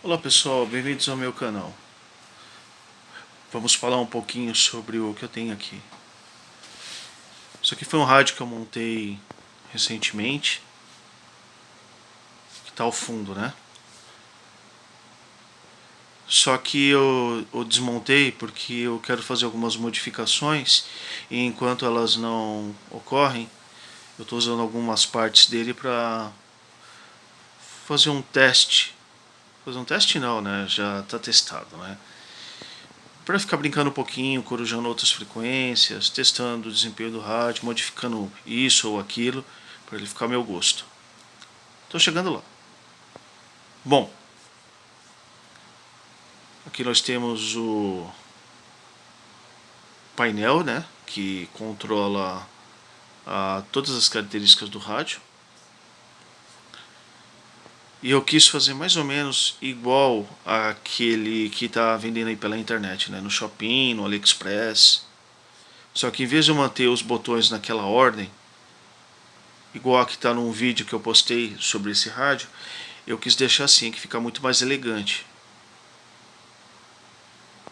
Olá pessoal, bem-vindos ao meu canal. Vamos falar um pouquinho sobre o que eu tenho aqui. Isso aqui foi um rádio que eu montei recentemente, que está ao fundo, né? Só que eu desmontei porque eu quero fazer algumas modificações e enquanto elas não ocorrem, eu estou usando algumas partes dele para fazer um teste. Fazer um teste não, né? Já está testado, né? Para ficar brincando um pouquinho, corujando outras frequências, testando o desempenho do rádio, modificando isso ou aquilo, para ele ficar ao meu gosto. Estou chegando lá. Bom, aqui nós temos o painel, né, que controla todas as características do rádio. E eu quis fazer mais ou menos igual àquele que está vendendo aí pela internet, né, no Shopping, no AliExpress. Só que em vez de eu manter os botões naquela ordem, igual a que está num vídeo que eu postei sobre esse rádio, eu quis deixar assim, que fica muito mais elegante.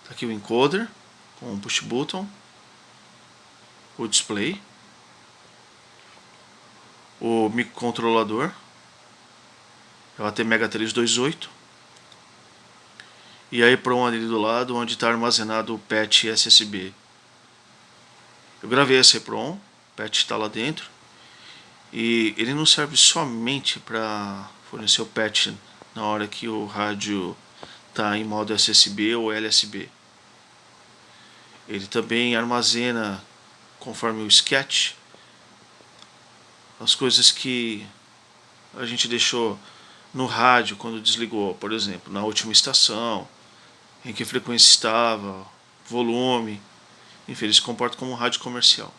Tá aqui o encoder com o push button, o display, o microcontrolador, é o ATmega 328, e aí para ali do lado onde está armazenado o patch SSB. Eu gravei esse EPROM, o patch está lá dentro, e ele não serve somente para fornecer o patch na hora que o rádio está em modo SSB ou LSB. Ele também armazena, conforme o sketch, as coisas que a gente deixou no rádio quando desligou, por exemplo, na última estação, em que frequência estava, volume, enfim, ele se comporta como um rádio comercial.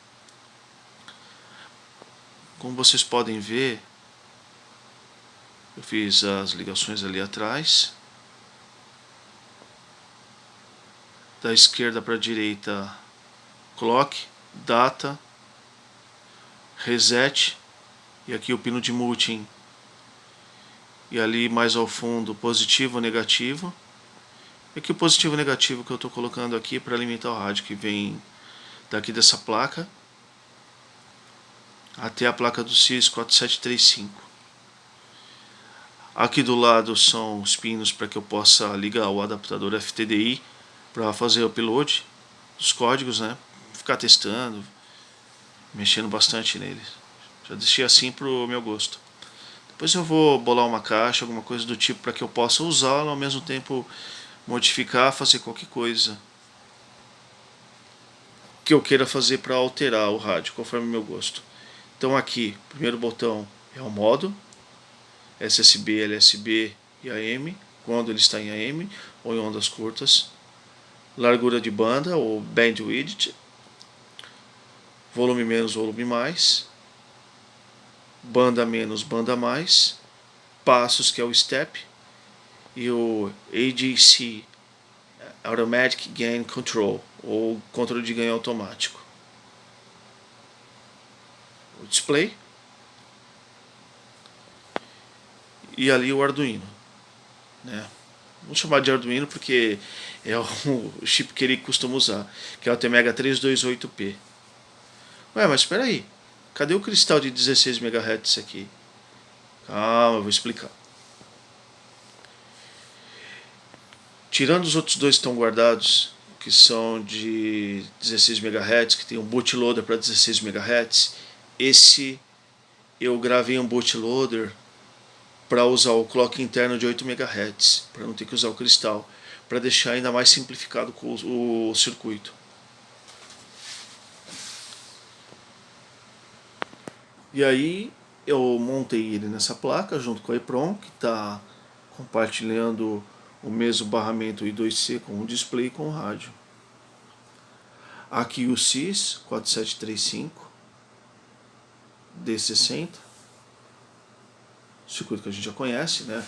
Como vocês podem ver, eu fiz as ligações ali atrás. Da esquerda para a direita, clock, data, reset, e aqui o pino de multing. E ali mais ao fundo, positivo ou negativo. E aqui o positivo e negativo que eu estou colocando aqui para alimentar o rádio, que vem daqui dessa placa até a placa do CIS 4735. Aqui do lado são os pinos para que eu possa ligar o adaptador FTDI para fazer o upload dos códigos, né? Ficar testando, mexendo bastante neles. Já deixei assim pro meu gosto. Depois eu vou bolar uma caixa, alguma coisa do tipo para que eu possa usá-lo, ao mesmo tempo modificar, fazer qualquer coisa que eu queira fazer para alterar o rádio, conforme o meu gosto. Então aqui, o primeiro botão é o modo, SSB, LSB e AM, quando ele está em AM ou em ondas curtas. Largura de banda ou bandwidth, volume menos, volume mais, banda menos, banda mais, passos que é o step, e o AGC, Automatic Gain Control, ou controle de ganho automático. O display e ali o Arduino, né? Vamos chamar de Arduino porque é o chip que ele costuma usar, que é o ATmega 328P. Ué, mas espera aí, cadê o cristal de 16 MHz aqui? Calma, eu vou explicar. Tirando os outros dois que estão guardados, que são de 16 MHz, que tem um bootloader para 16 MHz, esse eu gravei um bootloader para usar o clock interno de 8 MHz, para não ter que usar o cristal, para deixar ainda mais simplificado o circuito. E aí eu montei ele nessa placa junto com a EPROM, que está compartilhando o mesmo barramento I2C com o display e com o rádio. Aqui o CIS 4735 D60, circuito que a gente já conhece, né?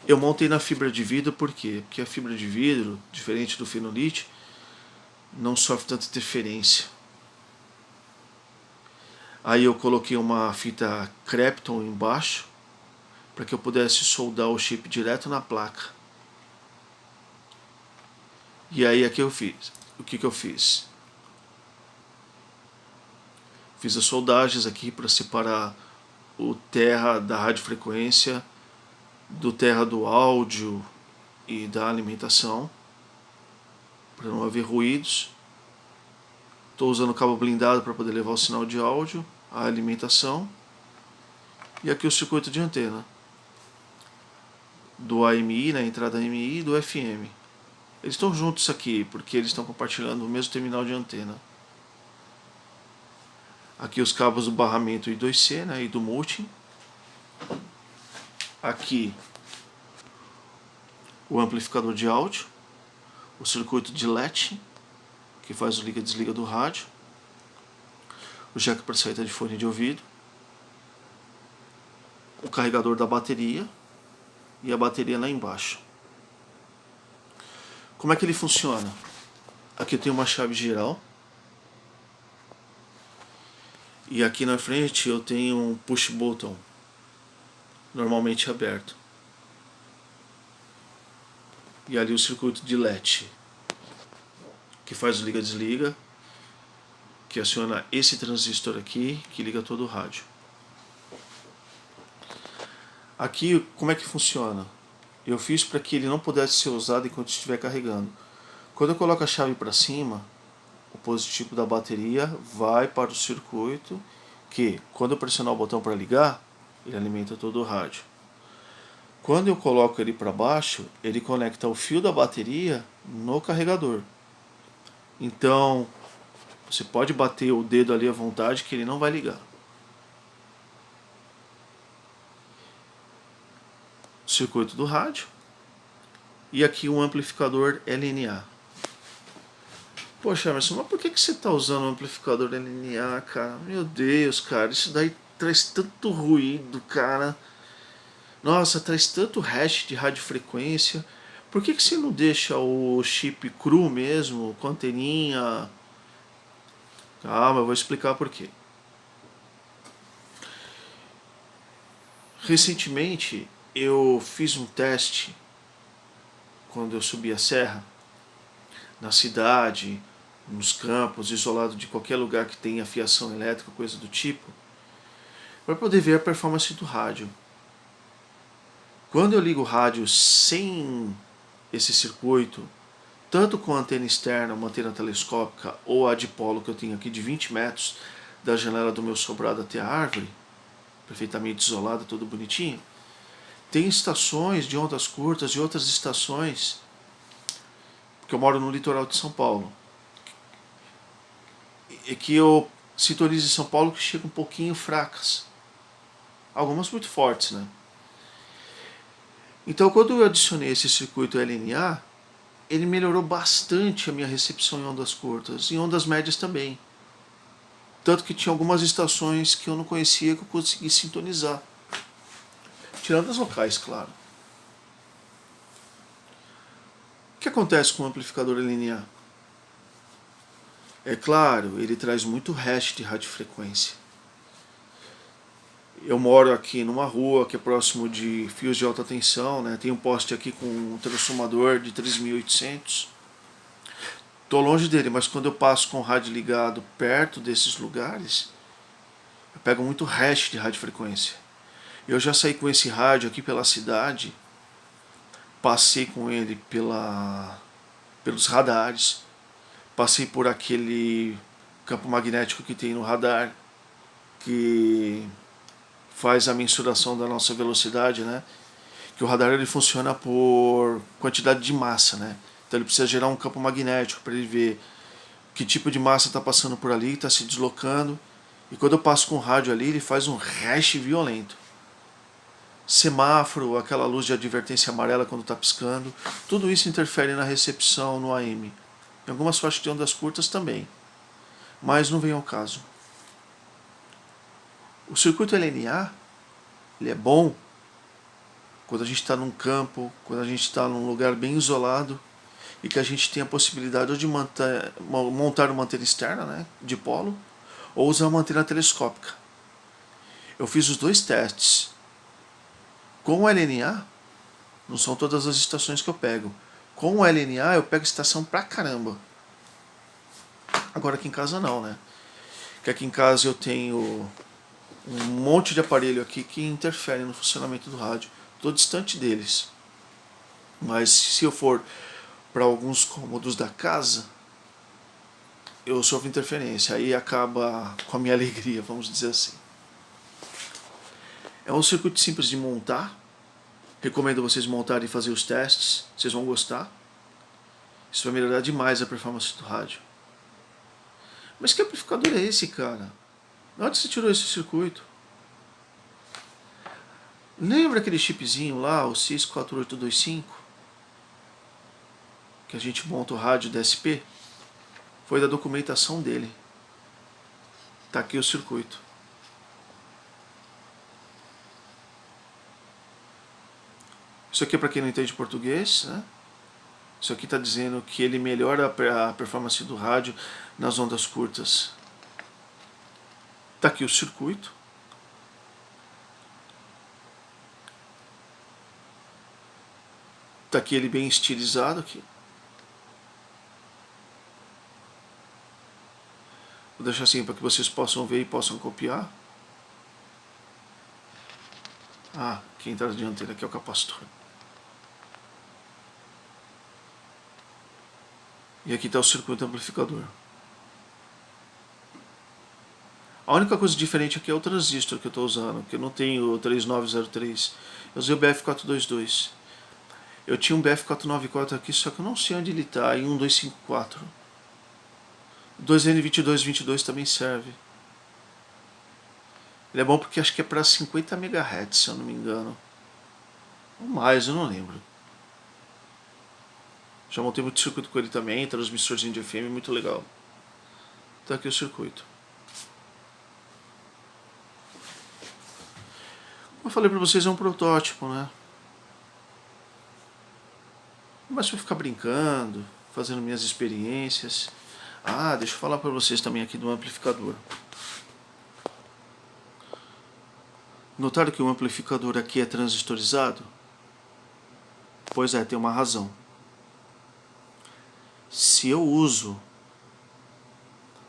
Eu montei na fibra de vidro por quê? Porque a fibra de vidro, diferente do fenolite, não sofre tanta interferência. Aí eu coloquei uma fita Crepton embaixo para que eu pudesse soldar o chip direto na placa. E aí aqui eu fiz. O que eu fiz? Fiz as soldagens aqui para separar o terra da radiofrequência do terra do áudio e da alimentação, para não haver ruídos. Estou usando cabo blindado para poder levar o sinal de áudio, a alimentação, e aqui o circuito de antena do AMI, na entrada AMI, e do FM. Eles estão juntos aqui porque eles estão compartilhando o mesmo terminal de antena. Aqui os cabos do barramento I2C, né, e do multi. Aqui o amplificador de áudio, o circuito de LED, que faz o liga e desliga do rádio, o jack para saída de fone de ouvido, o carregador da bateria e a bateria lá embaixo. Como é que ele funciona? Aqui eu tenho uma chave geral e aqui na frente eu tenho um push button, normalmente aberto, e ali o circuito de LED, que faz o liga e desliga, que aciona esse transistor aqui, que liga todo o rádio. Aqui, como é que funciona? Eu fiz para que ele não pudesse ser usado enquanto estiver carregando. Quando eu coloco a chave para cima, o positivo da bateria vai para o circuito, que quando eu pressionar o botão para ligar, ele alimenta todo o rádio. Quando eu coloco ele para baixo, ele conecta o fio da bateria no carregador. Então, você pode bater o dedo ali à vontade que ele não vai ligar. Circuito do rádio. E aqui um amplificador LNA. Poxa, Emerson, mas por que você está usando um amplificador LNA, cara? Meu Deus, cara, isso daí traz tanto ruído, cara. Nossa, traz tanto hash de radiofrequência. Por que você não deixa o chip cru mesmo, com anteninha? Calma, eu vou explicar por quê. Recentemente eu fiz um teste quando eu subi a serra, na cidade, nos campos, isolado de qualquer lugar que tenha fiação elétrica, coisa do tipo, para poder ver a performance do rádio. Quando eu ligo o rádio sem esse circuito, tanto com a antena externa, uma antena telescópica, ou a dipolo que eu tenho aqui de 20 metros da janela do meu sobrado até a árvore, perfeitamente isolada, tudo bonitinho, tem estações de ondas curtas e outras estações, porque eu moro no litoral de São Paulo, e que eu sintonizo em São Paulo que chegam um pouquinho fracas. Algumas muito fortes, né? Então, quando eu adicionei esse circuito LNA, ele melhorou bastante a minha recepção em ondas curtas, em ondas médias também. Tanto que tinha algumas estações que eu não conhecia que eu consegui sintonizar. Tirando as locais, claro. O que acontece com o amplificador LNA? É claro, ele traz muito hash de radiofrequência. Eu moro aqui numa rua que é próximo de fios de alta tensão, né? Tem um poste aqui com um transformador de 3.800. Estou longe dele, mas quando eu passo com o rádio ligado perto desses lugares, eu pego muito hash de radiofrequência. Eu já saí com esse rádio aqui pela cidade, passei com ele pelos radares, passei por aquele campo magnético que tem no radar, que faz a mensuração da nossa velocidade, né? Que o radar ele funciona por quantidade de massa, né? Então ele precisa gerar um campo magnético para ele ver que tipo de massa está passando por ali, está se deslocando. E quando eu passo com o rádio ali, ele faz um hash violento. Semáforo, aquela luz de advertência amarela quando está piscando, tudo isso interfere na recepção no AM. Em algumas faixas de ondas curtas também, mas não vem ao caso. O circuito LNA, ele é bom quando a gente está num campo, quando a gente está num lugar bem isolado e que a gente tem a possibilidade de montar uma antena externa, né, de polo, ou usar uma antena telescópica. Eu fiz os dois testes. Com o LNA, não são todas as estações que eu pego. Com o LNA eu pego estação pra caramba. Agora aqui em casa não, né? Porque aqui em casa eu tenho um monte de aparelho aqui que interfere no funcionamento do rádio. Estou distante deles. Mas se eu for para alguns cômodos da casa, eu sofro interferência. Aí acaba com a minha alegria, vamos dizer assim. É um circuito simples de montar. Recomendo vocês montarem e fazer os testes. Vocês vão gostar. Isso vai melhorar demais a performance do rádio. Mas que amplificador é esse, cara? De onde você tirou esse circuito? Lembra aquele chipzinho lá, o CIS 4825? Que a gente monta o rádio DSP? Foi da documentação dele. Tá aqui o circuito. Isso aqui é para quem não entende português, né? Isso aqui está dizendo que ele melhora a performance do rádio nas ondas curtas. Tá aqui o circuito. Tá aqui ele bem estilizado aqui. Vou deixar assim para que vocês possam ver e possam copiar. Ah, quem está na dianteira aqui é o capacitor. E aqui está o circuito amplificador. A única coisa diferente aqui é o transistor que eu estou usando, que eu não tenho o 3903. Eu usei o BF422. Eu tinha um BF494 aqui, só que eu não sei onde ele está, em 1254. O 2N2222 também serve. Ele é bom porque acho que é para 50 MHz, se eu não me engano. Ou mais, eu não lembro. Já montei muito circuito com ele também, transmissorzinho de FM, muito legal. Tá aqui o circuito. Como eu falei pra vocês, é um protótipo, né? Mas se eu ficar brincando, fazendo minhas experiências. Ah, deixa eu falar pra vocês também aqui do amplificador. Notaram que o amplificador aqui é transistorizado? Pois é, tem uma razão. Se eu uso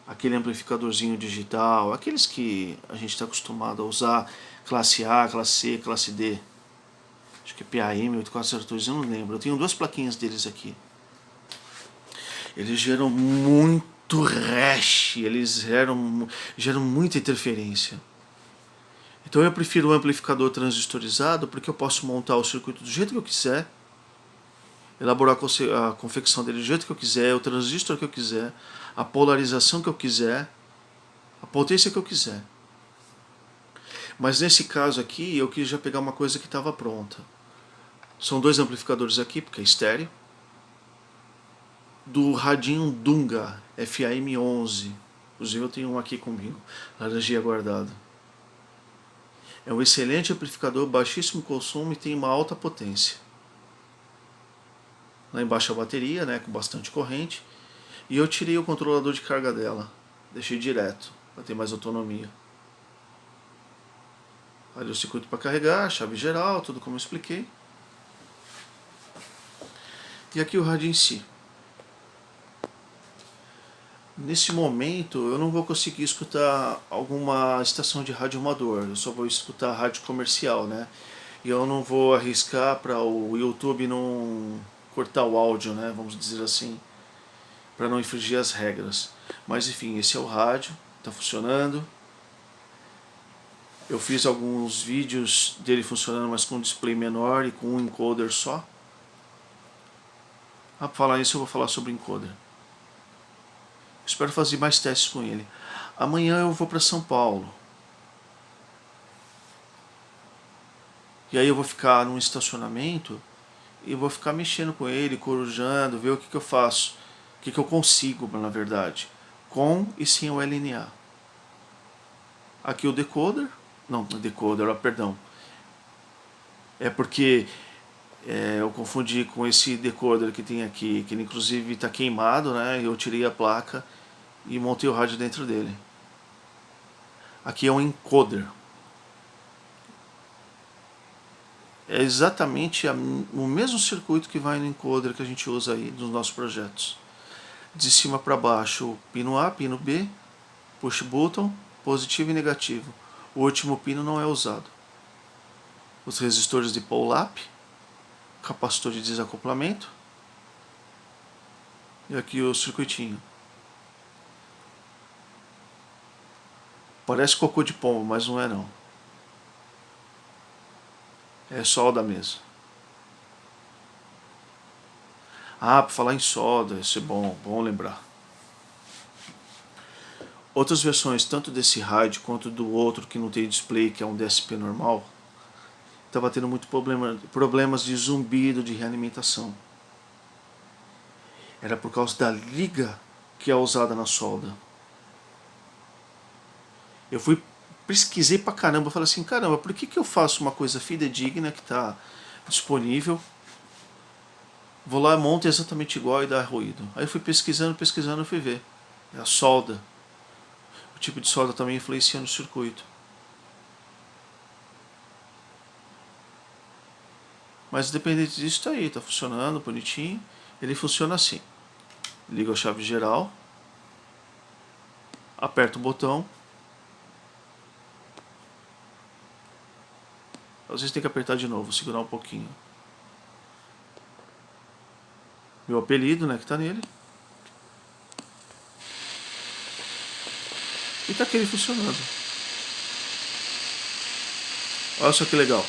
aquele amplificadorzinho digital, aqueles que a gente está acostumado a usar, classe A, classe C, classe D, acho que é PAM 8402, eu não lembro, eu tenho duas plaquinhas deles aqui. Eles geram muito rash, eles geram muita interferência. Então eu prefiro o amplificador transistorizado porque eu posso montar o circuito do jeito que eu quiser, elaborar a confecção dele do jeito que eu quiser, o transistor que eu quiser, a polarização que eu quiser, a potência que eu quiser. Mas nesse caso aqui eu quis já pegar uma coisa que estava pronta. São dois amplificadores aqui, porque é estéreo, do radinho Dunga FAM11. Inclusive eu tenho um aqui comigo, laranjinha guardado. É um excelente amplificador, baixíssimo consumo e tem uma alta potência. Lá embaixo a bateria, né, com bastante corrente. E eu tirei o controlador de carga dela. Deixei direto, para ter mais autonomia. Ali o circuito para carregar, chave geral, tudo como eu expliquei. E aqui o rádio em si. Nesse momento eu não vou conseguir escutar alguma estação de rádio amador. Eu só vou escutar rádio comercial, né? E eu não vou arriscar para o YouTube não cortar o áudio, né? Vamos dizer assim, para não infringir as regras. Mas enfim, esse é o rádio, está funcionando. Eu fiz alguns vídeos dele funcionando, mas com um display menor e com um encoder só. Ah, para falar isso eu vou falar sobre encoder. Espero fazer mais testes com ele. Amanhã eu vou para São Paulo. E aí eu vou ficar num estacionamento e vou ficar mexendo com ele, corujando, ver o que eu faço. O que eu consigo, na verdade. Com e sem o LNA. Aqui o decoder. Não, o decoder, perdão. É porque eu confundi com esse decoder que tem aqui, que ele inclusive está queimado, né? Eu tirei a placa e montei o rádio dentro dele. Aqui é um encoder. É exatamente o mesmo circuito que vai no encoder que a gente usa aí nos nossos projetos. De cima para baixo, pino A, pino B, push button, positivo e negativo. O último pino não é usado. Os resistores de pull-up, capacitor de desacoplamento e aqui o circuitinho. Parece cocô de pombo, mas não é não. É solda mesmo. Ah, para falar em solda, isso é bom lembrar. Outras versões, tanto desse rádio quanto do outro que não tem display, que é um DSP normal, estava tendo muito problemas de zumbido, de realimentação. Era por causa da liga que é usada na solda. Eu pesquisei pra caramba, falei assim, caramba, por que eu faço uma coisa fidedigna que está disponível, vou lá, monto exatamente igual e dá ruído. Aí eu fui pesquisando, e fui ver. É a solda. O tipo de solda também influencia no circuito. Mas independente disso, tá aí, tá funcionando bonitinho. Ele funciona assim. Liga a chave geral, aperta o botão. Às vezes tem que apertar de novo, segurar um pouquinho. Meu apelido, né, que tá nele. E tá aquele funcionando. Olha só que legal.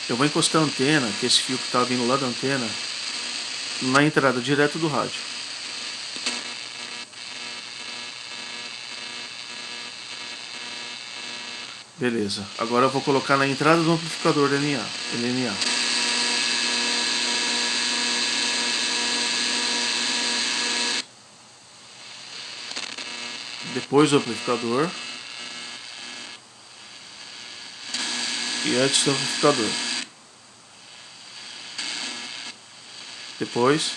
Eu vou encostar a antena, que é esse fio que tá vindo lá da antena, na entrada direto do rádio. Beleza. Agora eu vou colocar na entrada do amplificador LNA. Depois do amplificador. E antes do amplificador. Depois.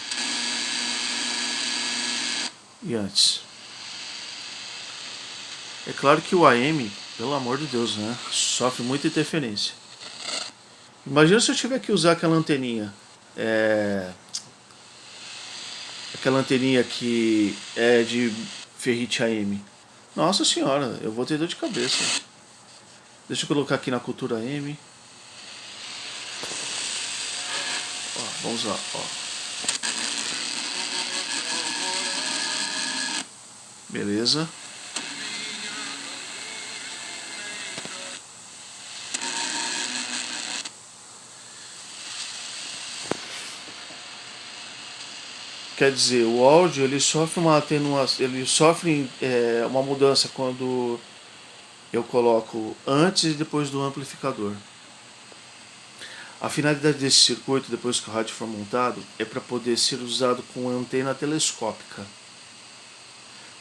E antes. É claro que o AM, pelo amor de Deus, né, sofre muita interferência. Imagina se eu tiver que usar aquela anteninha. Aquela anteninha que é de ferrite AM. Nossa senhora, eu vou ter dor de cabeça. Deixa eu colocar aqui na cultura AM. Ó, vamos lá, ó. Beleza. Quer dizer, o áudio ele sofre uma atenuação, ele sofre uma mudança quando eu coloco antes e depois do amplificador. A finalidade desse circuito, depois que o rádio for montado, é para poder ser usado com antena telescópica.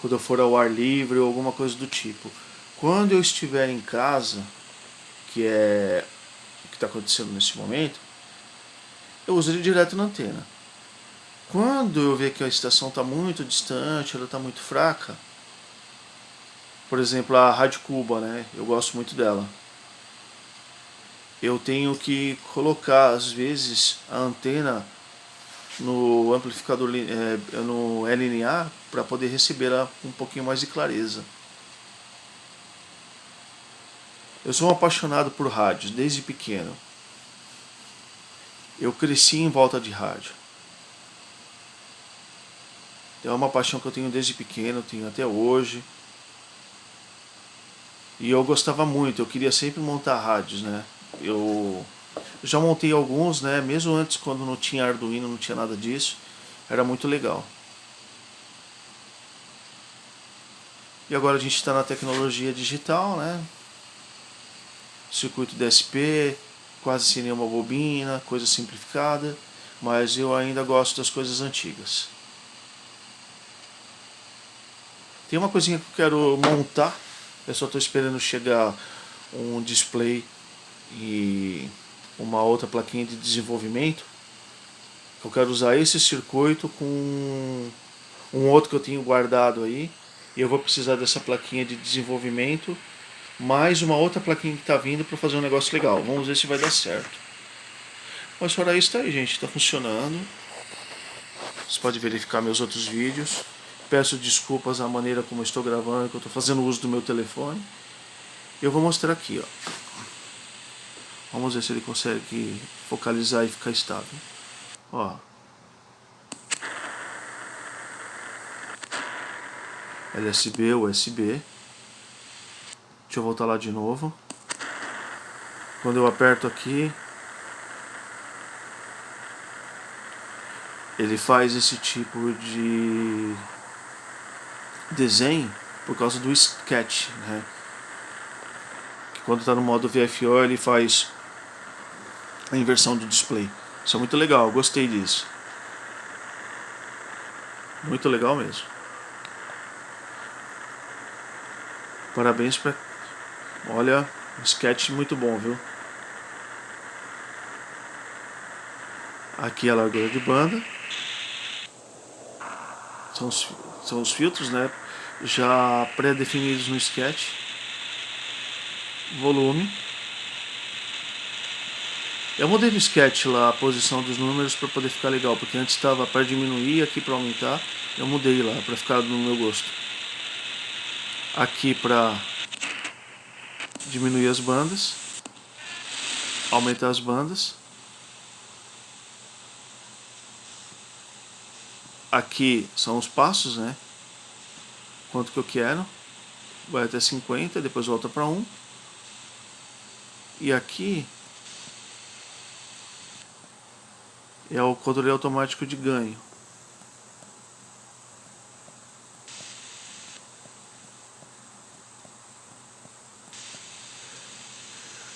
Quando eu for ao ar livre ou alguma coisa do tipo. Quando eu estiver em casa, que é o que está acontecendo nesse momento, eu uso ele direto na antena. Quando eu ver que a estação está muito distante, ela está muito fraca, por exemplo, a Rádio Cuba, né? Eu gosto muito dela. Eu tenho que colocar, às vezes, a antena no amplificador no LNA para poder recebê-la com um pouquinho mais de clareza. Eu sou um apaixonado por rádios desde pequeno. Eu cresci em volta de rádio. É uma paixão que eu tenho desde pequeno, tenho até hoje. E eu gostava muito, eu queria sempre montar rádios, né? Eu já montei alguns, né? Mesmo antes, quando não tinha Arduino, não tinha nada disso. Era muito legal. E agora a gente está na tecnologia digital, né? Circuito DSP, quase sem nenhuma bobina, coisa simplificada. Mas eu ainda gosto das coisas antigas. Tem uma coisinha que eu quero montar. Eu só estou esperando chegar um display e uma outra plaquinha de desenvolvimento. Eu quero usar esse circuito com um outro que eu tenho guardado aí. E eu vou precisar dessa plaquinha de desenvolvimento mais uma outra plaquinha que está vindo para fazer um negócio legal. Vamos ver se vai dar certo. Mas fora isso, tá aí, gente, está funcionando. Você pode verificar meus outros vídeos. Peço desculpas à maneira como eu estou gravando, que eu estou fazendo uso do meu telefone. Eu vou mostrar aqui, ó. Vamos ver se ele consegue focalizar e ficar estável. Ó. LSB, USB. Deixa eu voltar lá de novo. Quando eu aperto aqui, ele faz esse tipo de desenho por causa do sketch, né? Que quando está no modo VFO ele faz a inversão do display. Isso é muito legal, gostei disso. Muito legal mesmo. Parabéns para... Olha, um sketch muito bom, viu? Aqui a largura de banda. São os filtros, né? Já pré-definidos no sketch. Volume. Eu mudei no sketch lá a posição dos números para poder ficar legal, porque antes estava para diminuir, aqui para aumentar. Eu mudei lá para ficar no meu gosto. Aqui para diminuir as bandas, aumentar as bandas. Aqui são os passos, né? Quanto que eu quero. Vai até 50, depois volta para 1. E aqui é o controle automático de ganho.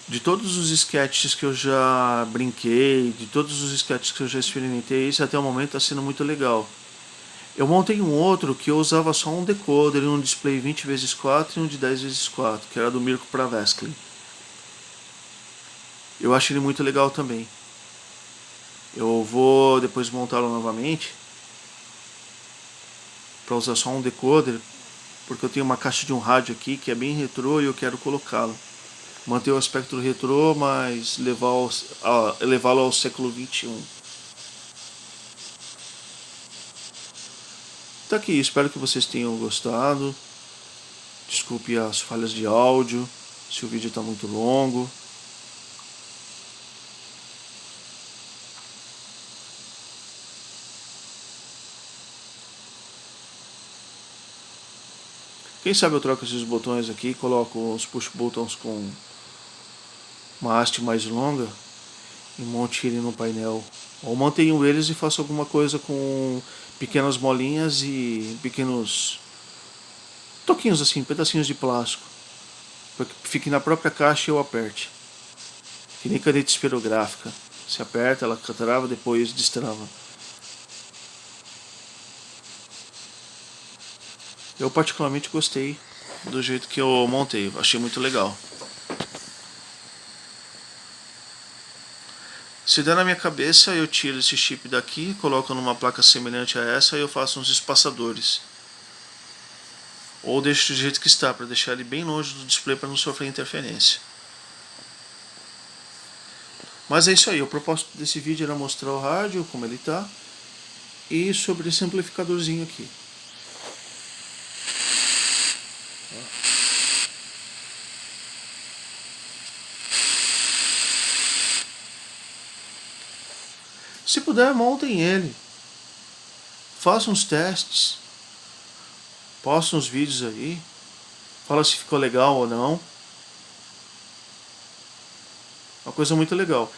De todos os sketches que eu já brinquei, de todos os sketches que eu já experimentei, esse até o momento está sendo muito legal. Eu montei um outro que eu usava só um decoder, um display 20x4 e um de 10x4, que era do Mirko Pravesky. Eu acho ele muito legal também. Eu vou depois montá-lo novamente para usar só um decoder, porque eu tenho uma caixa de um rádio aqui que é bem retrô e eu quero colocá-lo. Manter o aspecto retrô, mas levá-lo ao século XXI. Tá aqui, espero que vocês tenham gostado. Desculpe as falhas de áudio, se o vídeo está muito longo. Quem sabe eu troco esses botões aqui e coloco os push buttons com uma haste mais longa e monte ele no painel. Ou mantenho eles e faço alguma coisa com pequenas molinhas e pequenos toquinhos assim, pedacinhos de plástico, para que fique na própria caixa e eu aperte. Que nem caneta esferográfica. Se aperta, ela trava, depois destrava. Eu particularmente gostei do jeito que eu montei, achei muito legal. Se der na minha cabeça, eu tiro esse chip daqui, coloco numa placa semelhante a essa e eu faço uns espaçadores. Ou deixo do jeito que está, para deixar ele bem longe do display para não sofrer interferência. Mas é isso aí, o propósito desse vídeo era mostrar o rádio, como ele está, e sobre esse amplificadorzinho aqui. Se puder, montem ele. Façam uns testes. Postem uns vídeos aí. Fala se ficou legal ou não. Uma coisa muito legal.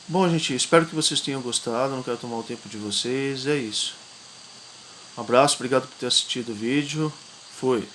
Bom, gente, espero que vocês tenham gostado. Não quero tomar o tempo de vocês. É isso. Um abraço, obrigado por ter assistido o vídeo. Fui.